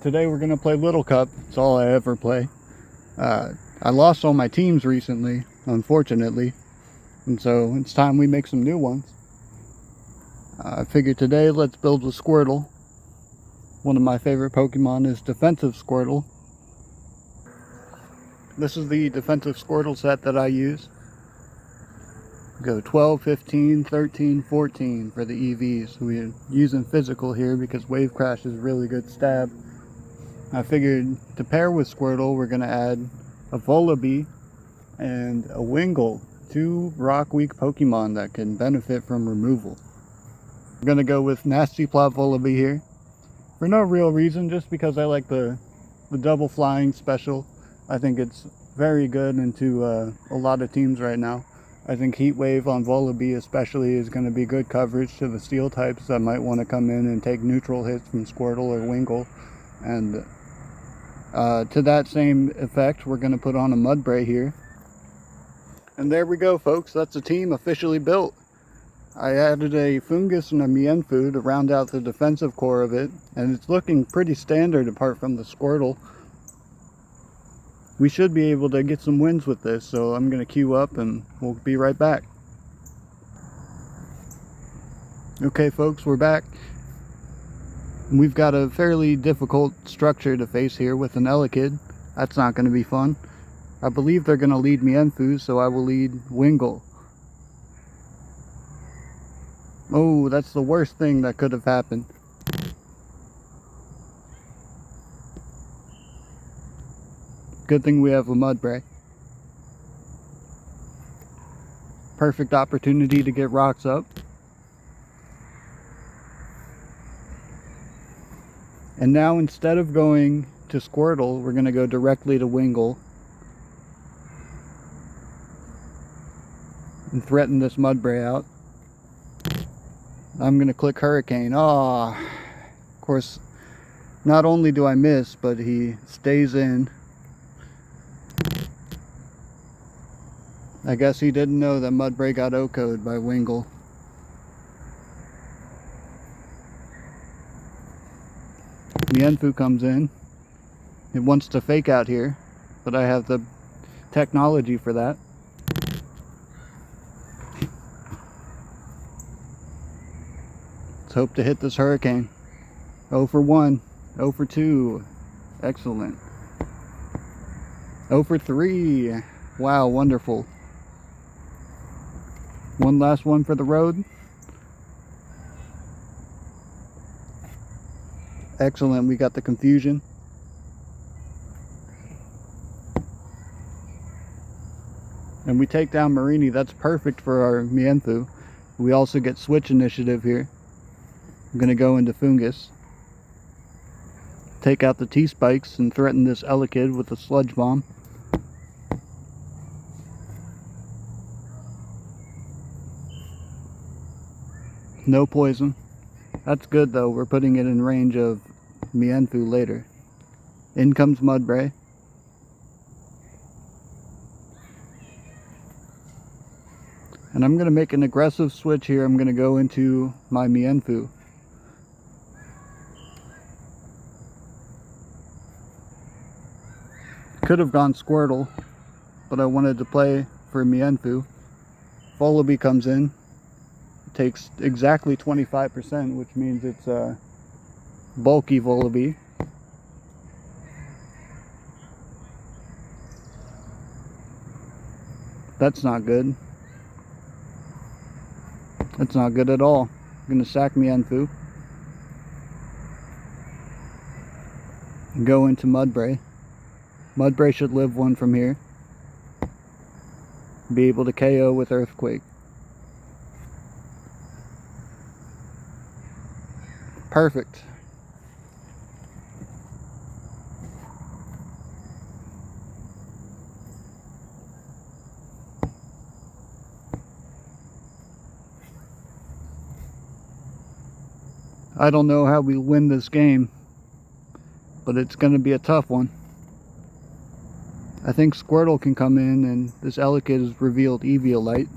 Today we're gonna play Little Cup. It's all I ever play. I lost all my teams recently, unfortunately, and so it's time we make some new ones. I figured today let's build with Squirtle. One of my favorite Pokemon is Defensive Squirtle. This is the Defensive Squirtle set that I use. Go 12, 15, 13, 14 for the EVs. We're using physical here because Wave Crash is a really good stab. I figured to pair with Squirtle, we're going to add a Vullaby and a Wingull, two rock weak Pokemon that can benefit from removal. We're going to go with Nasty Plot Vullaby here for no real reason, just because I like the double flying special. I think it's very good into a lot of teams right now. I think Heat Wave on Vullaby especially is going to be good coverage to the steel types that might want to come in and take neutral hits from Squirtle or Wingull. And to that same effect, we're going to put on a Mudbray here. And there we go, folks. That's a team officially built. I added a Foongus and a Mienfoo to round out the defensive core of it, and it's looking pretty standard apart from the Squirtle. We should be able to get some wins with this, so I'm going to queue up and we'll be right back. Okay, folks, we're back. We've got a fairly difficult structure to face here with an Elekid. That's not going to be fun. I believe they're going to lead Mienfoo, so I will lead Wingull. Oh, that's the worst thing that could have happened. Good thing we have a Mudbray. Perfect opportunity to get rocks up. And now instead of going to Squirtle, we're going to go directly to Wingull. And threaten this Mudbray out. I'm going to click Hurricane. Of course, not only do I miss, but he stays in. I guess he didn't know that Mudbray got OHKO'd by Wingull. Mienfoo comes in. It wants to fake out here, but I have the technology for that. Let's hope to hit this Hurricane. 0 for 1, 0 for 2. Excellent. 0 for 3. Wow, wonderful. One last one for the road. Excellent, we got the confusion. And we take down Mareanie. That's perfect for our Mienfoo. We also get switch initiative here. I'm going to go into Foongus. Take out the T-Spikes and threaten this Elekid with a Sludge Bomb. No poison. That's good though, we're putting it in range of Mienfoo later. In comes Mudbray. And I'm going to make an aggressive switch here. I'm going to go into my Mienfoo. Could have gone Squirtle, but I wanted to play for Mienfoo. Vullaby comes in. Takes exactly 25%, which means it's a bulky Vullaby. That's not good. That's not good at all. I'm going to sack Mienfoo. And go into Mudbray. Mudbray should live one from here. Be able to KO with Earthquake. Perfect. I don't know how we win this game, but it's going to be a tough one. I think Squirtle can come in, and this Elekid is revealed Eviolite.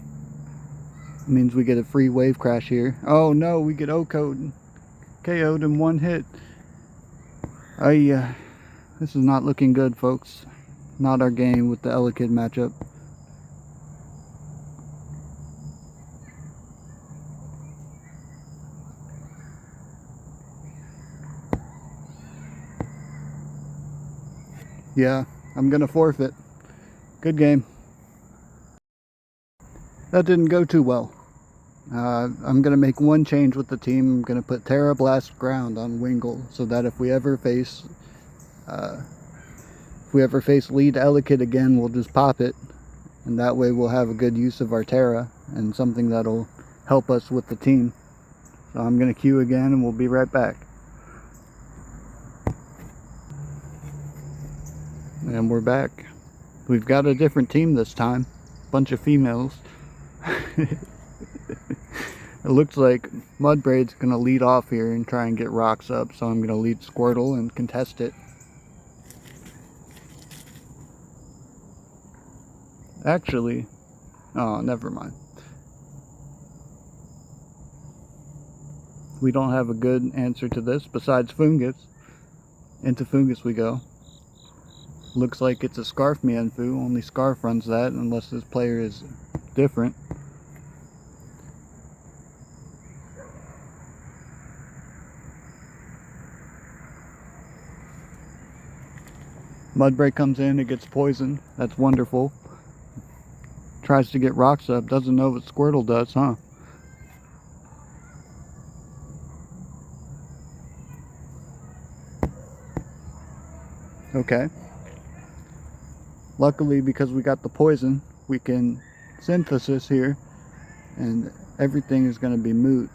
It means we get a free Wave Crash here. Oh no, we get OHKO'd. KO'd in one hit. This is not looking good, folks. Not our game with the Elekid matchup. Yeah, I'm gonna forfeit. Good game. That didn't go too well. I'm gonna make one change with the team. I'm gonna put Terra Blast Ground on Wingull, so that if we ever face lead Elekid again, we'll just pop it, and that way we'll have a good use of our Terra and something that'll help us with the team. So I'm gonna queue again, and we'll be right back. And we're back. We've got a different team this time. Bunch of females. It looks like Mudbraid's gonna lead off here and try and get rocks up, so I'm gonna lead Squirtle and contest it. Actually, oh, never mind. We don't have a good answer to this besides Foongus. Into Foongus we go. Looks like it's a Scarf Mienfoo. Only Scarf runs that unless this player is different. Mudbray comes in, it gets poisoned. That's wonderful. Tries to get rocks up. Doesn't know what Squirtle does, huh? Okay. Luckily, because we got the poison, we can synthesis here, and everything is going to be moot.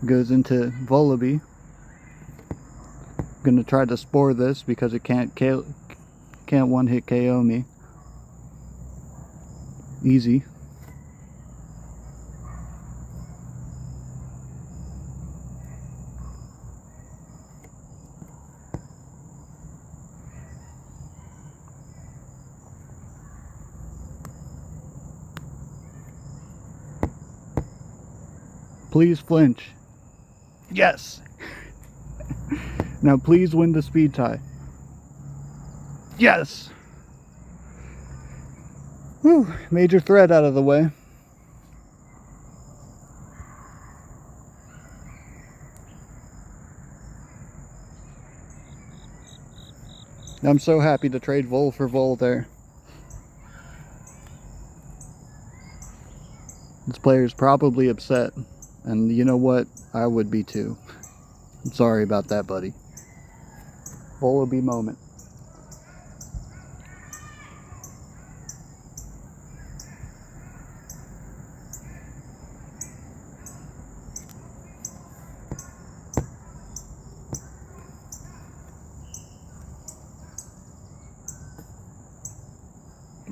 Goes into Vullaby. Going to try to spore this because it can't one-hit KO me. Easy. Please flinch. Yes! Now please win the speed tie. Yes! Whew, major threat out of the way. I'm so happy to trade Vol for Vol there. This player's probably upset. And you know what? I would be too. I'm sorry about that, buddy. Vullaby moment.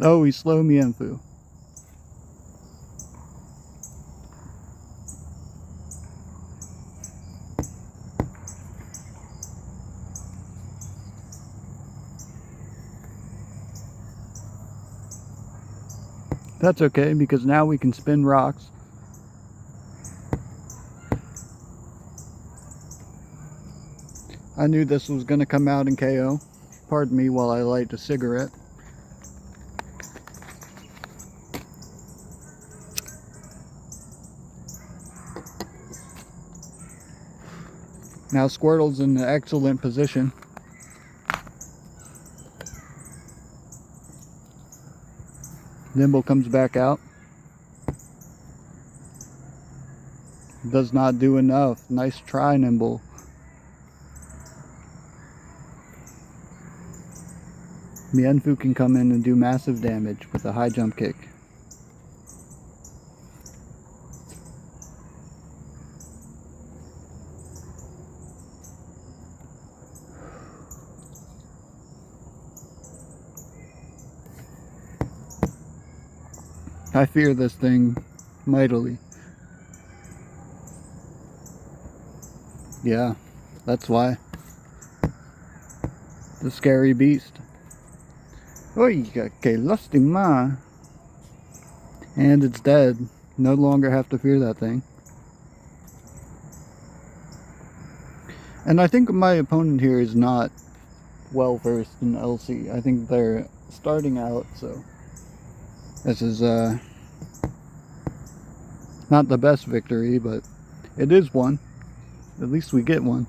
Oh, he slowed me Mienfoo. That's okay, because now we can spin rocks. I knew this was going to come out in KO. Pardon me while I light a cigarette. Now Squirtle's in an excellent position. Nimble comes back out. Does not do enough. Nice try, Nimble. Mienfoo can come in and do massive damage with a high jump kick. I fear this thing mightily. Yeah, that's why. The scary beast. Oiga, que lastima. And it's dead. No longer have to fear that thing. And I think my opponent here is not well versed in LC. I think they're starting out, so this is not the best victory, but it is one. At least we get one,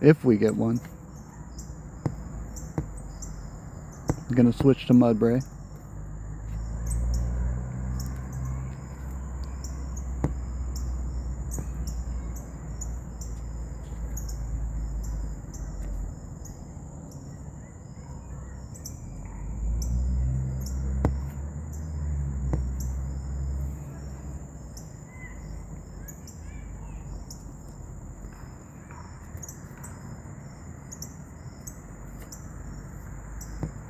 if we get one. I'm gonna switch to Mudbray.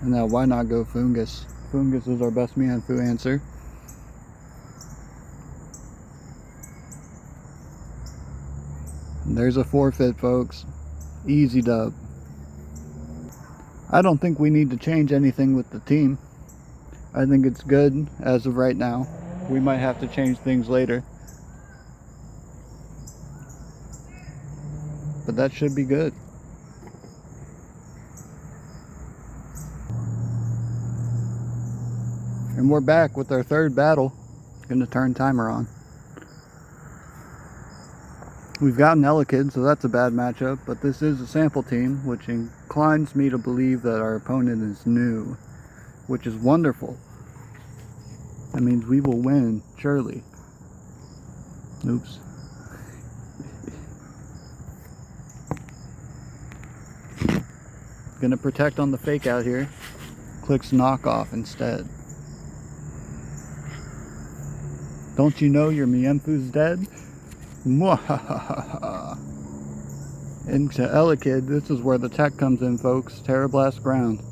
And now why not go Foongus? Foongus is our best Mienfoo answer. And there's a forfeit, folks. Easy dub. I don't think we need to change anything with the team. I think it's good as of right now. We might have to change things later. But that should be good. And we're back with our third battle. Gonna turn timer on. We've got an Elekid, so that's a bad matchup, but this is a sample team, which inclines me to believe that our opponent is new, which is wonderful. That means we will win, surely. Oops. Gonna protect on the fake out here. Clicks knockoff instead. Don't you know your Mienfoo's dead? Mwahahaha. Into Elekid, this is where the tech comes in, folks. Terrablast ground.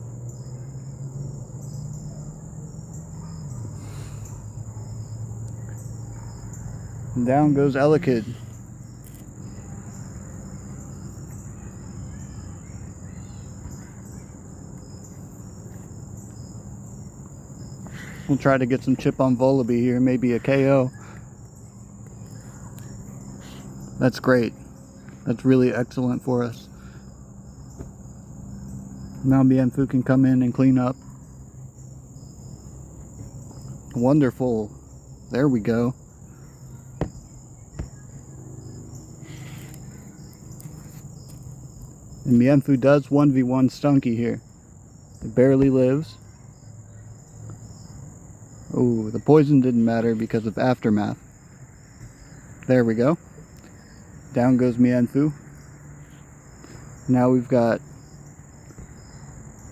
And down goes Elekid. We'll try to get some chip on Vullaby here, maybe a KO. That's great. That's really excellent for us. Now Mienfoo can come in and clean up. Wonderful. There we go. And Mienfoo does 1v1 Stunky here. It barely lives. Oh, the poison didn't matter because of Aftermath. There we go. Down goes Mienfoo. Now we've got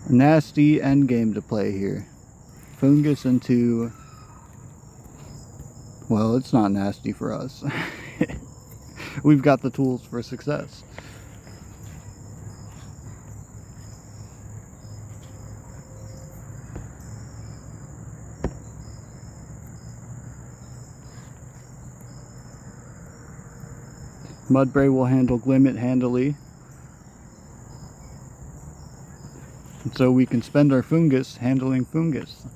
a nasty endgame to play here. Foongus into... Well, it's not nasty for us. We've got the tools for success. Mudbray will handle Glimmet handily. And so we can spend our Foongus handling Foongus.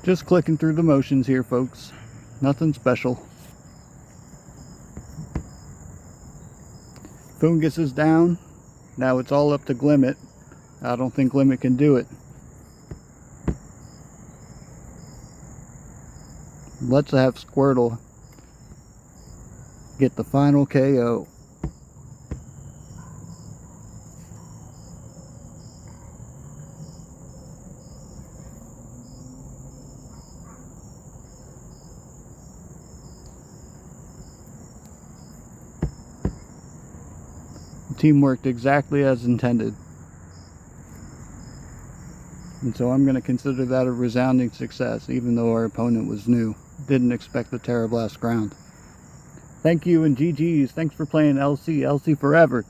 Just clicking through the motions here, folks. Nothing special. Foongus is down. Now it's all up to Glimmet. I don't think Glimmet can do it. Let's have Squirtle get the final KO. The team worked exactly as intended. And so I'm going to consider that a resounding success, even though our opponent was new. Didn't expect the Terrablast ground. Thank you and GG's. Thanks for playing LC. LC forever.